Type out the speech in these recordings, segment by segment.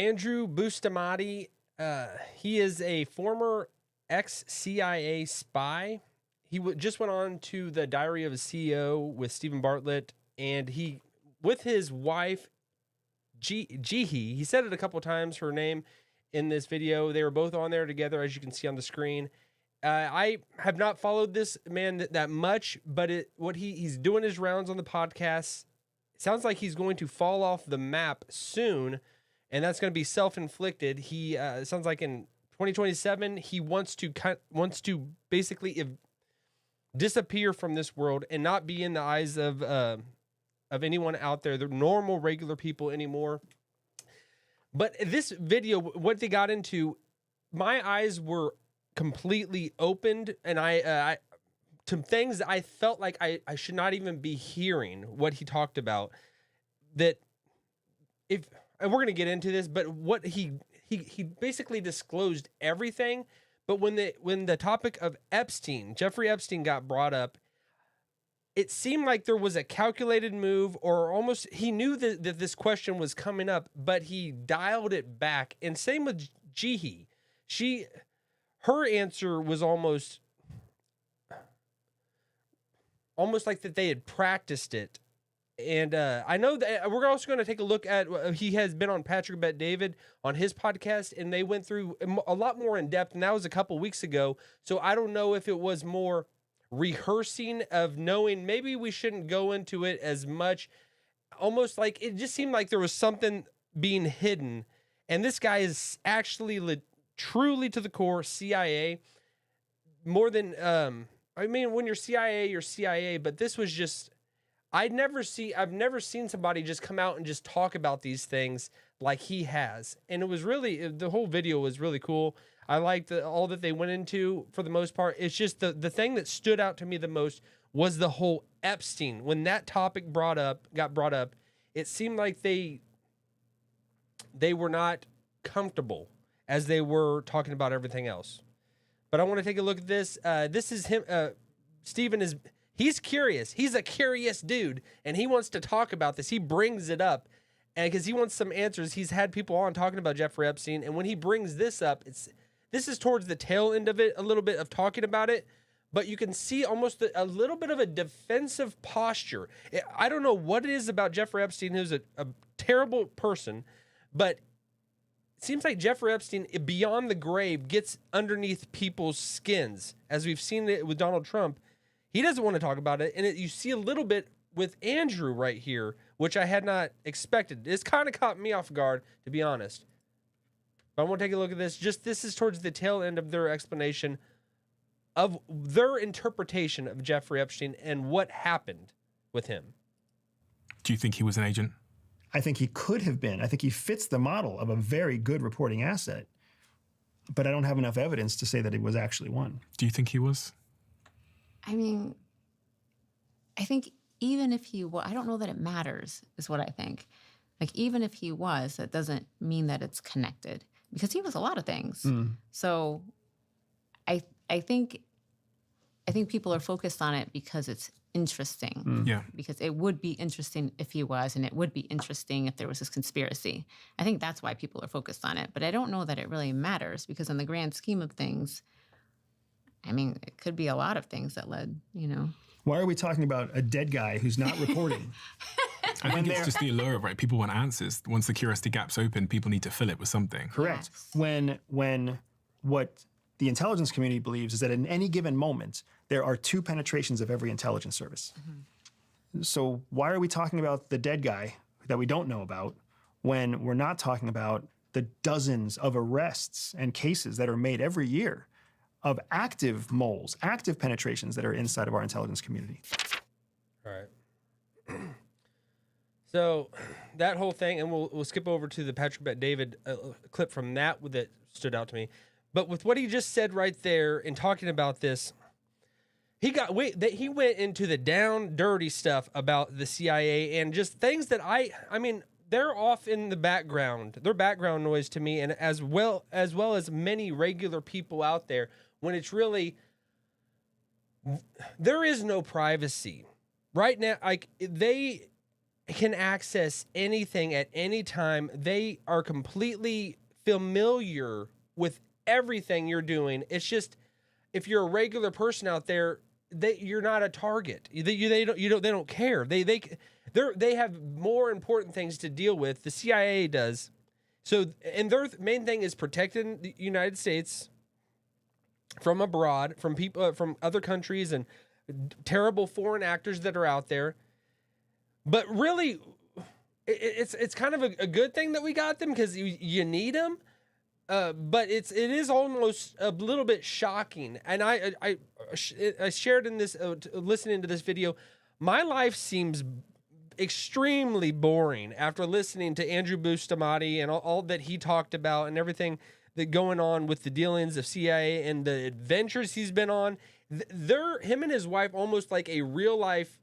Andrew Bustamante, he is a former ex-CIA spy. He just went on to the Diary of a CEO with Stephen Bartlett, and he, with his wife, Jihi, he said it a couple times, her name, in this video. They were both on there together, as you can see on the screen. I have not followed this man that much, but he's doing his rounds on the podcast. It sounds like he's going to fall off the map soon, and that's going to be self-inflicted. He sounds like in 2027 he wants to basically disappear from this world and not be in the eyes of anyone out there, the normal, regular people anymore. But this video, what they got into, my eyes were completely opened, and I to things I felt like I should not even be hearing what he talked about. That and we're gonna get into this, but what he basically disclosed everything. But when the topic of Jeffrey Epstein got brought up, it seemed like there was a calculated move, or almost he knew that this question was coming up, but he dialed it back. And same with Jihi. Her answer was almost like that they had practiced it. And I know that we're also going to take a look at, he has been on Patrick Bet David on his podcast, and they went through a lot more in depth, and that was a couple weeks ago. So I don't know if it was more rehearsing of knowing maybe we shouldn't go into it as much. Almost like it just seemed like there was something being hidden. And this guy is actually truly to the core CIA, more than I mean, when you're CIA, but this was just, I've never seen somebody just come out and just talk about these things like he has. And it was really, the whole video was really cool. I liked all that they went into for the most part. It's just the thing that stood out to me the most was the whole Epstein. When that topic got brought up, it seemed like they were not comfortable as they were talking about everything else. But I want to take a look at this. This is him. Steven he's curious. He's a curious dude, and he wants to talk about this. He brings it up, and because he wants some answers. He's had people on talking about Jeffrey Epstein, and when he brings this up, this is towards the tail end of it, a little bit of talking about it, but you can see almost a little bit of a defensive posture. I don't know what it is about Jeffrey Epstein, who's a terrible person, but it seems like Jeffrey Epstein, beyond the grave, gets underneath people's skins, as we've seen it with Donald Trump. He doesn't want to talk about it, and you see a little bit with Andrew right here, which I had not expected. It's kind of caught me off guard, to be honest. But I want to take a look at this. This is towards the tail end of their explanation of their interpretation of Jeffrey Epstein and what happened with him. Do you think he was an agent? I think he could have been. I think he fits the model of a very good reporting asset. But I don't have enough evidence to say that he was actually one. Do you think he was? I mean, I think even if he was, I don't know that it matters, is what I think. Like, even if he was, that doesn't mean that it's connected, because he was a lot of things. So I think people are focused on it because it's interesting. Yeah. Because it would be interesting if he was, and it would be interesting if there was this conspiracy. I think that's why people are focused on it. But I don't know that it really matters, because in the grand scheme of things, I mean, it could be a lot of things that led, Why are we talking about a dead guy who's not reporting? I think it's just the allure of, right? People want answers. Once the curiosity gap's open, people need to fill it with something. Correct. Yes. When what the intelligence community believes is that in any given moment, there are 2 penetrations of every intelligence service. So why are we talking about the dead guy that we don't know about when we're not talking about the dozens of arrests and cases that are made every year of active moles, active penetrations that are inside of our intelligence community? All right. So that whole thing, and we'll skip over to the Patrick Bet David clip from that stood out to me. But with what he just said right there in talking about this, he went into the down dirty stuff about the CIA and just things that I mean, they're off in the background. They're background noise to me, and as well as many regular people out there, when it's really, there is no privacy right now. Like, they can access anything at any time. They are completely familiar with everything you're doing. It's just, if you're a regular person out there, you're not a target. They don't care. They have more important things to deal with. The CIA does. So, and their main thing is protecting the United States from abroad, from people, from other countries, and terrible foreign actors that are out there. But really, it's kind of a good thing that we got them, because you need them. But it is almost a little bit shocking. And I shared in this, listening to this video, my life seems extremely boring after listening to Andrew Bustamante and all that he talked about and everything that going on with the dealings of CIA and the adventures he's been on. Him and his wife, almost like a real life,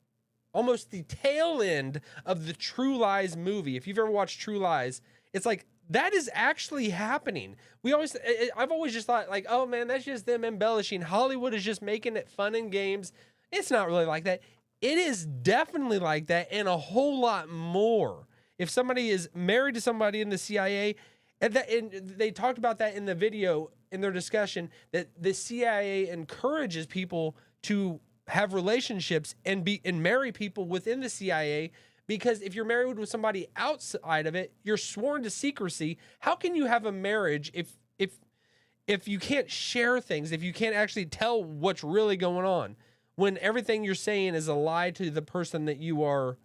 almost the tail end of the True Lies movie. If you've ever watched True Lies, it's like, that is actually happening. I've always just thought, like, oh man, that's just them embellishing. Hollywood is just making it fun and games. It's not really like that. It is definitely like that, and a whole lot more. If somebody is married to somebody in the CIA, and they talked about that in the video, in their discussion, that the CIA encourages people to have relationships and marry people within the CIA, because if you're married with somebody outside of it, you're sworn to secrecy. How can you have a marriage if you can't share things, if you can't actually tell what's really going on, when everything you're saying is a lie to the person that you are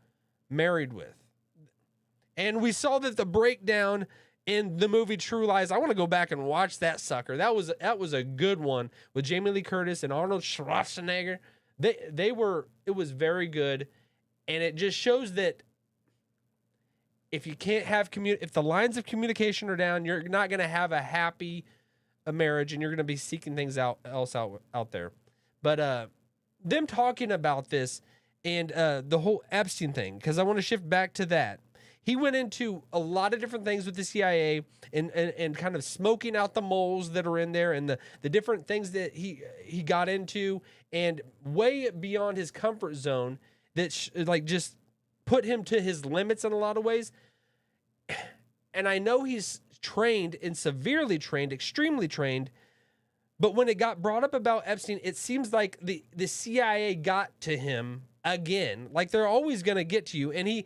married with? And we saw that the breakdown in the movie True Lies. I want to go back and watch that sucker. That was a good one with Jamie Lee Curtis and Arnold Schwarzenegger. It was very good. And it just shows that if you can't have if the lines of communication are down, you're not going to have a happy marriage, and you're going to be seeking things out there. But them talking about this and the whole Epstein thing, because I want to shift back to that. He went into a lot of different things with the CIA and kind of smoking out the moles that are in there, and the different things that he got into, and way beyond his comfort zone, that just put him to his limits in a lot of ways. And I know he's trained and severely trained, extremely trained, but when it got brought up about Epstein, it seems like the CIA got to him again. Like, they're always going to get to you. And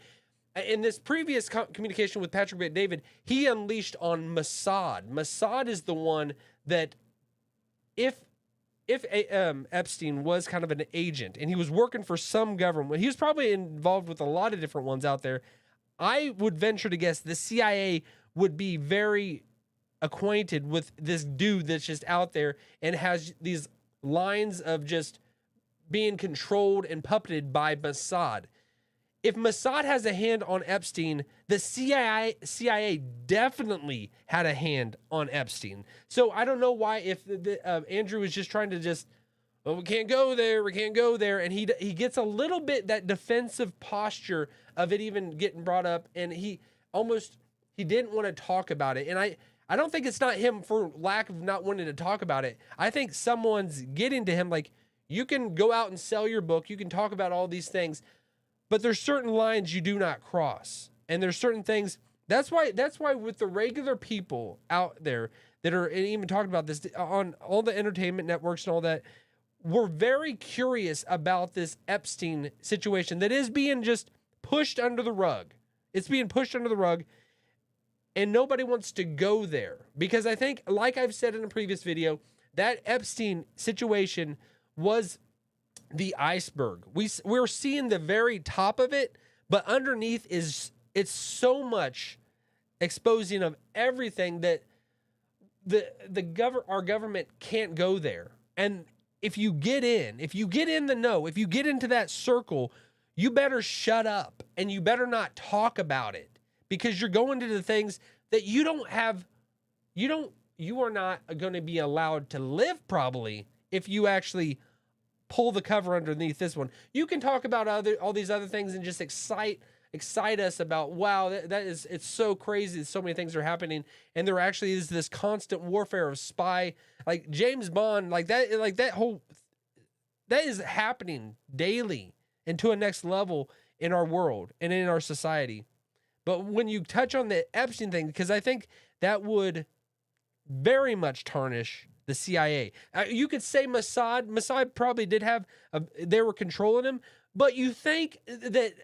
in this previous communication with Patrick Bet-David, he unleashed on Mossad. Mossad is the one that, if Epstein was kind of an agent and he was working for some government, he was probably involved with a lot of different ones out there. I would venture to guess the CIA would be very acquainted with this dude that's just out there and has these lines of just being controlled and puppeted by Mossad. If Mossad has a hand on Epstein, the CIA definitely had a hand on Epstein. So I don't know why, if Andrew is just trying to we can't go there, and he gets a little bit that defensive posture of it even getting brought up, and he didn't want to talk about it. And I don't think it's not him for lack of not wanting to talk about it. I think someone's getting to him, like, you can go out and sell your book, you can talk about all these things, but there's certain lines you do not cross. And there's certain things. That's why with the regular people out there that are even talking about this on all the entertainment networks and all that, we're very curious about this Epstein situation that is being just pushed under the rug. It's being pushed under the rug, and nobody wants to go there, because I think, like I've said in a previous video, that Epstein situation was the iceberg. We're seeing the very top of it, but underneath it's so much exposing of everything that our government can't go there. And if you get in the know, if you get into that circle, you better shut up and you better not talk about it, because you're going to the things that you are not going to be allowed to live, probably, if you actually pull the cover underneath this one. You can talk about all these other things and just excite us about, wow, it's so crazy that so many things are happening, and there actually is this constant warfare of spy, like James Bond, that is happening daily and to a next level in our world and in our society. But when you touch on the Epstein thing, because I think that would very much tarnish the CIA. You could say Mossad probably did have, they were controlling him, but you think that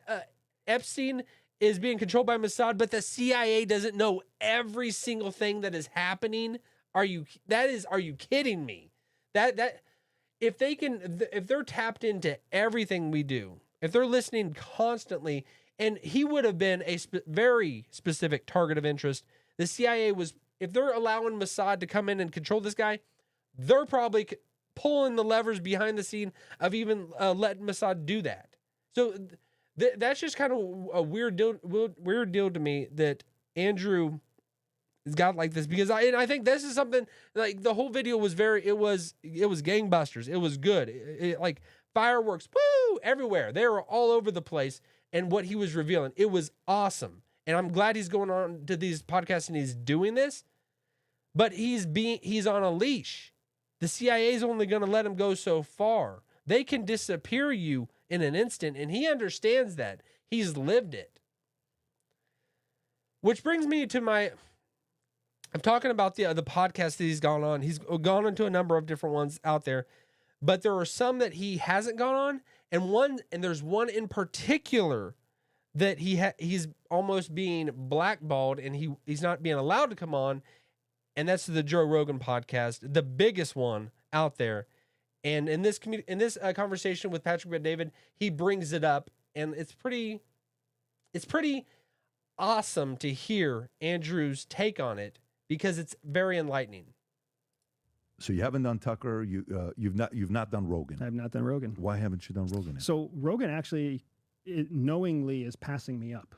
Epstein is being controlled by Mossad, but the CIA doesn't know every single thing that is happening? Are you kidding me? If they're tapped into everything we do, if they're listening constantly, and he would have been a very specific target of interest. The CIA was, if they're allowing Mossad to come in and control this guy, they're probably pulling the levers behind the scene of even letting Mossad do that. So that's just kind of a weird deal to me that Andrew has got like this, because I think this is something like the whole video was it was gangbusters. It was good. It like fireworks, woo, everywhere. They were all over the place. And what he was revealing, it was awesome. And I'm glad he's going on to these podcasts and he's doing this, but he's on a leash. The CIA is only going to let him go so far. They can disappear you in an instant, and he understands that. He's lived it. Which brings me to I'm talking about the podcast that he's gone on. He's gone into a number of different ones out there, but there are some that he hasn't gone on, and there's one in particular that he's almost being blackballed, and he's not being allowed to come on, and that's the Joe Rogan podcast, the biggest one out there. And in this conversation with Patrick Bet-David, he brings it up, and it's pretty awesome to hear Andrew's take on it, because it's very enlightening. So you haven't done Tucker. You've not done Rogan. I have not done Rogan. Why haven't you done Rogan yet? So Rogan actually knowingly is passing me up.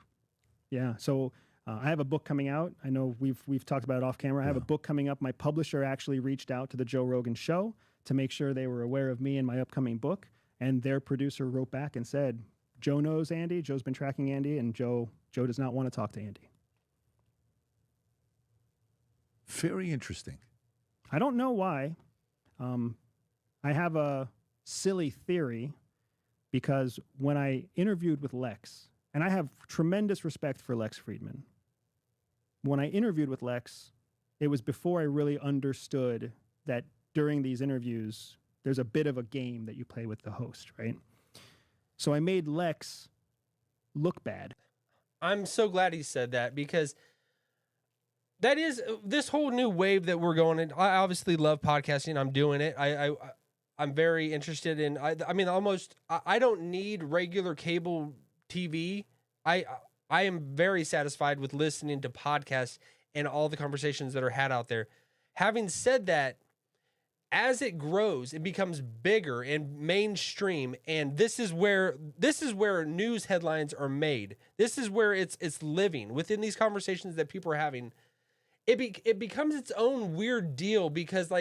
Yeah. So I have a book coming out. I know we've talked about it off camera. I have a book coming up. My publisher actually reached out to the Joe Rogan show to make sure they were aware of me and my upcoming book. And their producer wrote back and said, Joe knows Andy. Joe's been tracking Andy, and Joe does not want to talk to Andy. Very interesting. I don't know why. I have a silly theory, because when I interviewed with Lex, and I have tremendous respect for Lex Friedman. When I interviewed with Lex, it was before I really understood that during these interviews, there's a bit of a game that you play with the host, right? So I made Lex look bad. I'm so glad he said that, because that is this whole new wave that we're going in. I obviously love podcasting. I'm doing it. I'm very interested in, I don't need regular cable TV. I am very satisfied with listening to podcasts and all the conversations that are had out there. Having said that, as it grows, it becomes bigger and mainstream, and this is where news headlines are made. This is where it's living within these conversations that people are having. It becomes its own weird deal, because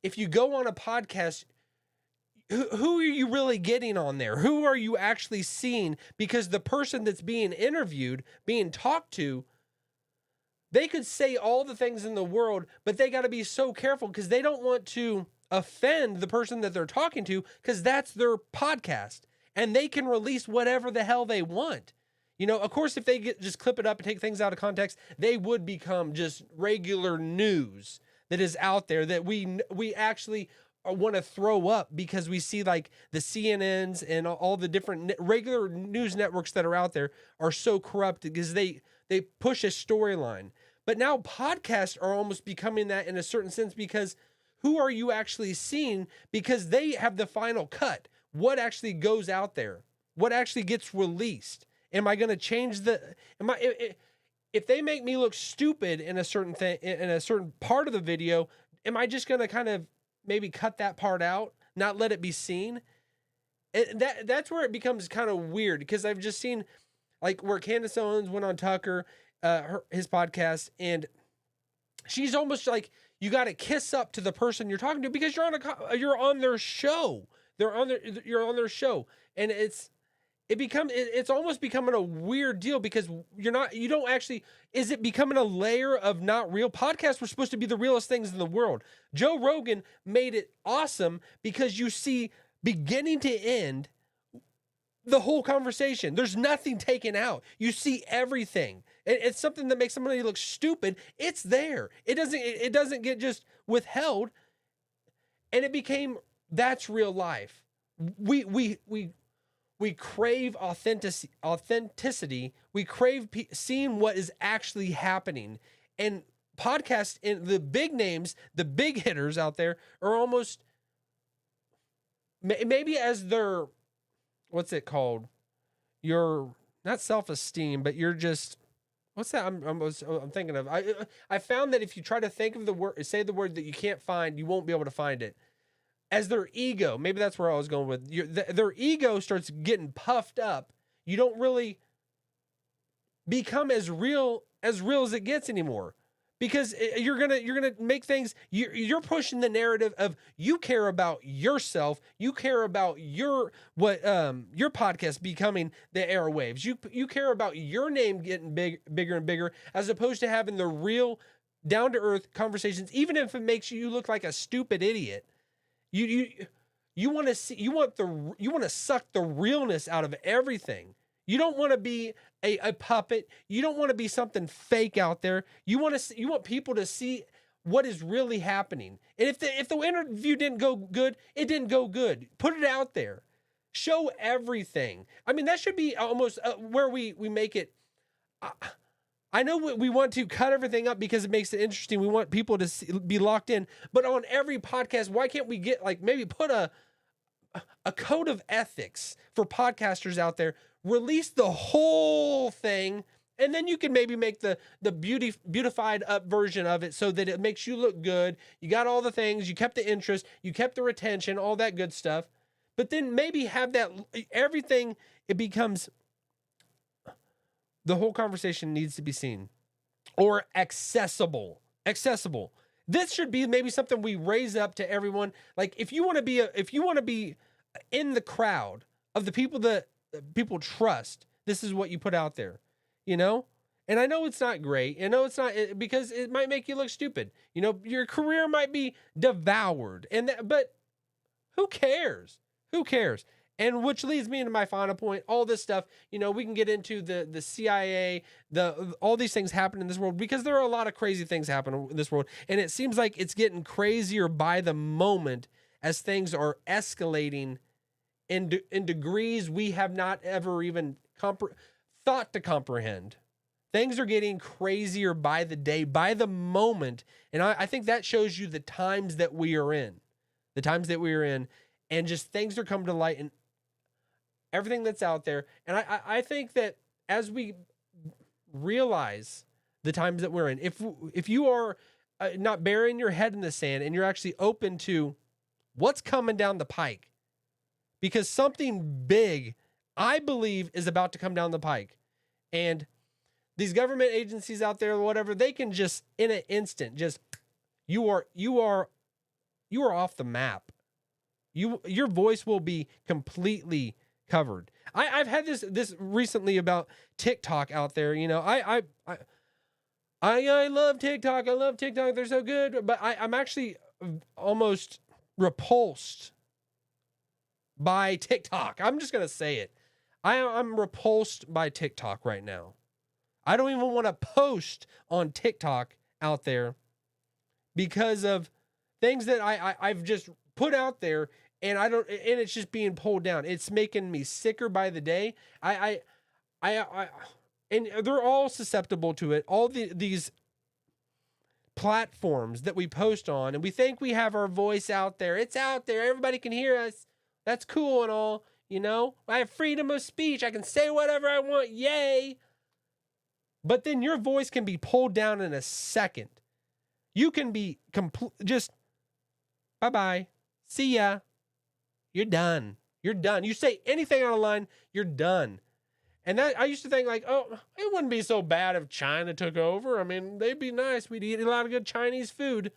if you go on a podcast, who are you really getting on there? Who are you actually seeing? Because the person that's being interviewed, being talked to, they could say all the things in the world, but they got to be so careful, because they don't want to offend the person that they're talking to, because that's their podcast, and they can release whatever the hell they want. You know, of course, if they just clip it up and take things out of context, they would become just regular news that is out there that we actually want to throw up, because we see like the CNNs and all the different regular news networks that are out there are so corrupt, because they push a storyline. But now podcasts are almost becoming that in a certain sense, because who are you actually seeing? Because they have the final cut. What actually goes out there? What actually gets released? Am I going to change if they make me look stupid in a certain thing, in a certain part of the video, am I just going to kind of maybe cut that part out, not let it be seen? That's where it becomes kind of weird, because I've just seen like where Candace Owens went on Tucker, his podcast, and she's almost like, you got to kiss up to the person you're talking to, because you're on their show. You're on their show, and it's almost becoming a weird deal, because is it becoming a layer of not real? Podcasts were supposed to be the realest things in the world. Joe Rogan made it awesome, because you see beginning to end the whole conversation. There's nothing taken out. You see everything. It's something that makes somebody look stupid. It's there. It doesn't get just withheld. And it became, that's real life. We crave authenticity. We crave seeing what is actually happening. And podcasts and the big names, the big hitters out there are almost maybe as their, what's it called? Your not self-esteem, but you're just, what's that? I'm thinking of. I found that if you try to think of the word, say the word that you can't find, you won't be able to find it. As their ego, maybe that's where I was going with. Their ego starts getting puffed up. You don't really become as real as it gets anymore. Because you're gonna make things. You're pushing the narrative of you care about yourself. You care about your podcast becoming the airwaves. You care about your name getting bigger and bigger, as opposed to having the real, down to earth conversations. Even if it makes you look like a stupid idiot, you want to suck the realness out of everything. You don't want to be a puppet. You don't want to be something fake out there. You want people to see what is really happening. And if the interview didn't go good, it didn't go good. Put it out there. Show everything. I mean, that should be almost where we make it. I know we want to cut everything up because it makes it interesting. We want people to be locked in. But on every podcast, why can't we get maybe put a code of ethics for podcasters out there? Release the whole thing, and then you can maybe make the beautified up version of it so that it makes you look good. You got all the things, you kept the interest, you kept the retention, all that good stuff. But then maybe have that everything, it becomes, the whole conversation needs to be seen or accessible. This should be maybe something we raise up to everyone. Like if you want to be in the crowd of the people that people trust, this is what you put out there, And I know it's not great. I know it's not, because it might make you look stupid. Your career might be devoured, but who cares? And which leads me into my final point. All this stuff, we can get into the CIA, all these things happen in this world, because there are a lot of crazy things happen in this world, and it seems like it's getting crazier by the moment as things are escalating in degrees we have not ever even thought to comprehend. Things are getting crazier by the day, by the moment. And I think that shows you the times that we are in. And just things are coming to light and everything that's out there. And I think that as we realize the times that we're in, if you are not burying your head in the sand and you're actually open to what's coming down the pike, because something big, I believe, is about to come down the pike. And these government agencies out there, whatever, they can just, in an instant, just, you are off the map. Your voice will be completely covered. I've had this recently about TikTok out there. I love TikTok. I love TikTok. They're so good. But I'm actually almost repulsed by TikTok. I'm just going to say it. I'm repulsed by TikTok right now. I don't even want to post on TikTok out there because of things that I've just put out there, and it's just being pulled down. It's making me sicker by the day. And they're all susceptible to it. All these platforms that we post on, and we think we have our voice out there. It's out there. Everybody can hear us. That's cool and all, I have freedom of speech. I can say whatever I want. Yay. But then your voice can be pulled down in a second. You can be just bye-bye. See ya. You're done. You say anything out of line, you're done. And that, I used to think it wouldn't be so bad if China took over. I mean, they'd be nice. We'd eat a lot of good Chinese food.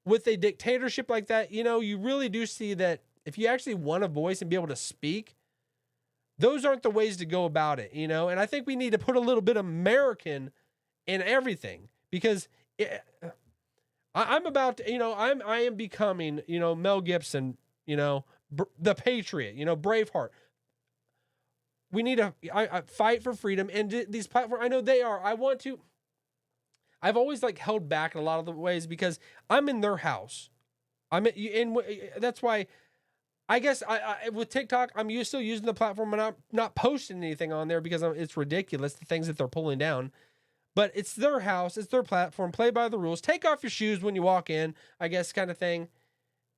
With a dictatorship like that, you really do see that if you actually want a voice and be able to speak, those aren't the ways to go about it, And I think we need to put a little bit American in everything, because I'm about to, I am becoming, Mel Gibson, the Patriot, Braveheart. we need to I fight for freedom. And these platforms, I know they are. I've always like held back in a lot of the ways because I'm in their house. That's why I guess I with TikTok, I'm still using the platform and I'm not posting anything on there because it's ridiculous, the things that they're pulling down. But it's their house, it's their platform, play by the rules. Take off your shoes when you walk in, I guess, kind of thing.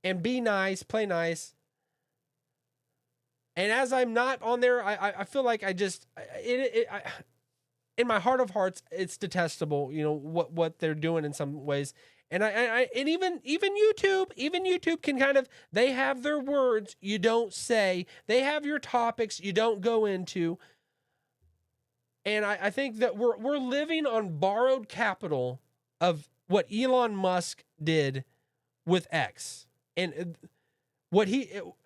And be nice, play nice. And as I'm not on there, I feel like in my heart of hearts, it's detestable, you know, what they're doing in some ways. And and even YouTube can kind of, they have their words you don't say. They have your topics you don't go into. And I think that we're living on borrowed capital of what Elon Musk did with X. And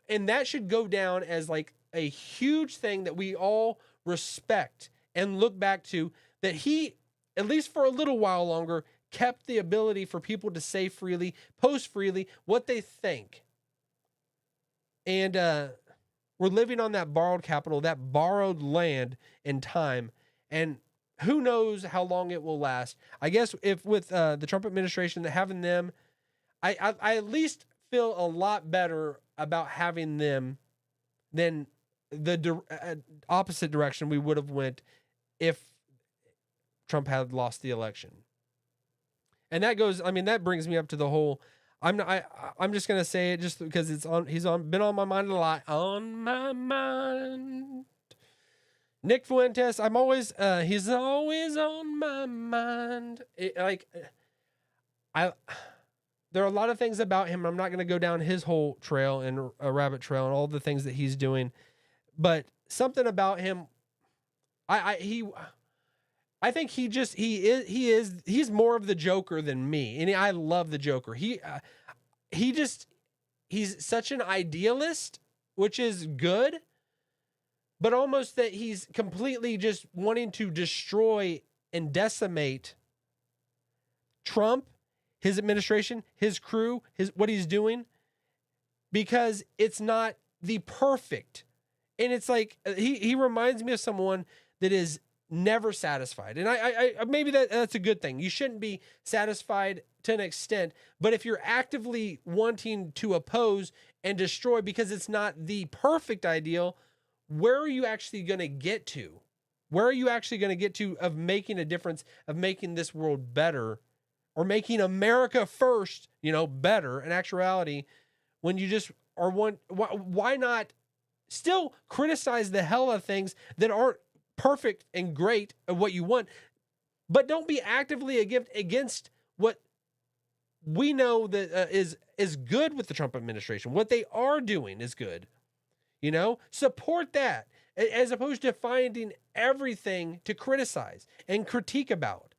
and that should go down as like a huge thing that we all respect and look back to, that he, at least for a little while longer, kept the ability for people to say freely, post freely what they think. And we're living on that borrowed capital, that borrowed land and time. And who knows how long it will last. I guess if with the Trump administration, having them, I at least feel a lot better about having them than the opposite direction we would have went if Trump had lost the election. And that goes, I mean, that brings me up to the whole, I'm just going to say it just because been on my mind a lot. On my mind. Nick Fuentes, he's always on my mind. There are a lot of things about him. I'm not going to go down his whole trail and a rabbit trail and all the things that he's doing, but something about him, I think he's more of the Joker than me. And I love the Joker. He's such an idealist, which is good, but almost that he's completely just wanting to destroy and decimate Trump, his administration, his crew, what he's doing, because it's not the perfect. And it's like, he reminds me of someone that is never satisfied. And I maybe that's a good thing. You shouldn't be satisfied to an extent, but if you're actively wanting to oppose and destroy because it's not the perfect ideal, where are you actually going to get to? Where are you actually going to get to of making a difference, of making this world better, or making America first, better in actuality, when you just are why not still criticize the hell of things that aren't perfect and great of what you want, but don't be actively against what we know that is good with the Trump administration. What they are doing is good. Support that, as opposed to finding everything to criticize and critique about.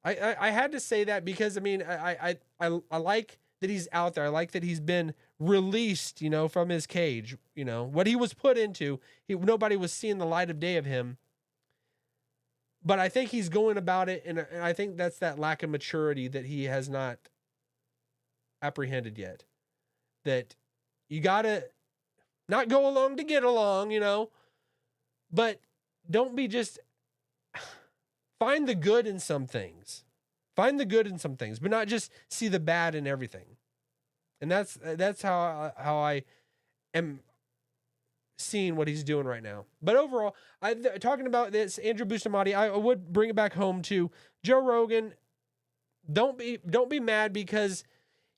I had to say that because I like that he's out there. I like that he's been released, from his cage. What he was put into, nobody was seeing the light of day of him. But I think he's going about it, and I think that's that lack of maturity that he has not apprehended yet. That you gotta not go along to get along, but don't be just. Find the good in some things. Find the good in some things, but not just see the bad in everything. And that's how I am seeing what he's doing right now. But overall, talking about this, Andrew Bustamante, I would bring it back home to Joe Rogan. Don't be mad because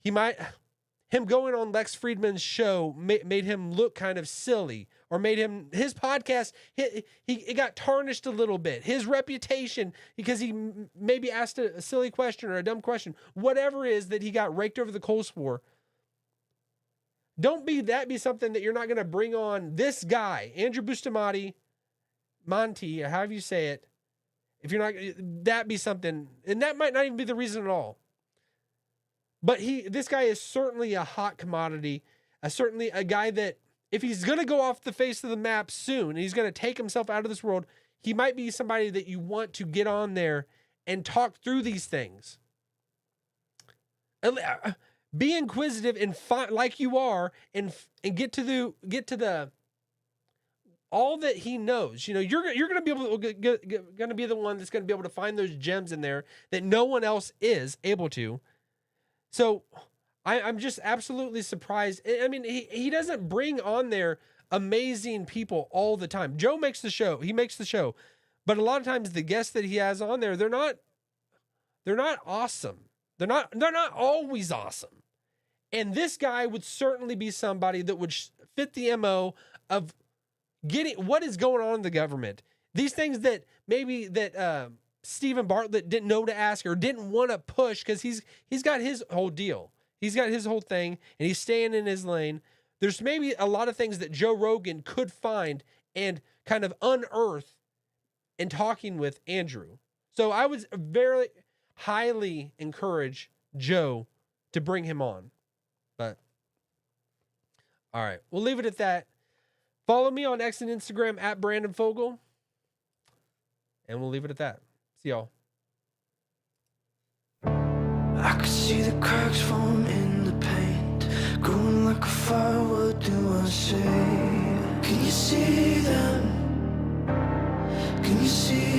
him going on Lex Friedman's show made him look kind of silly, or made his podcast, he got tarnished a little bit. His reputation, because he maybe asked a silly question or a dumb question, whatever it is that he got raked over the coals for. Don't be something that you're not going to bring on this guy, Andrew Bustamante, Monty, or however you say it. If you're not, that be something, and that might not even be the reason at all. But this guy is certainly a hot commodity, certainly a guy that, if he's going to go off the face of the map soon, and he's going to take himself out of this world, he might be somebody that you want to get on there and talk through these things. Be inquisitive and like you are, and get to the all that he knows. You know, you're going to be able to going to be the one that's going to be able to find those gems in there that no one else is able to. So I'm just absolutely surprised. I mean, he doesn't bring on there amazing people all the time. Joe makes the show. He makes the show. But a lot of times the guests that he has on there, they're not awesome. They're not always awesome. And this guy would certainly be somebody that would fit the MO of getting what is going on in the government. These things that maybe that Stephen Bartlett didn't know to ask or didn't want to push because he's got his whole deal. He's got his whole thing and he's staying in his lane. There's maybe a lot of things that Joe Rogan could find and kind of unearth in talking with Andrew. So I would very highly encourage Joe to bring him on. But all right, we'll leave it at that. Follow me on X and Instagram at Brandon Fogel. And we'll leave it at that. See y'all. I could see the cracks form in the paint, growing like a fire, what do I say? Can you see them? Can you see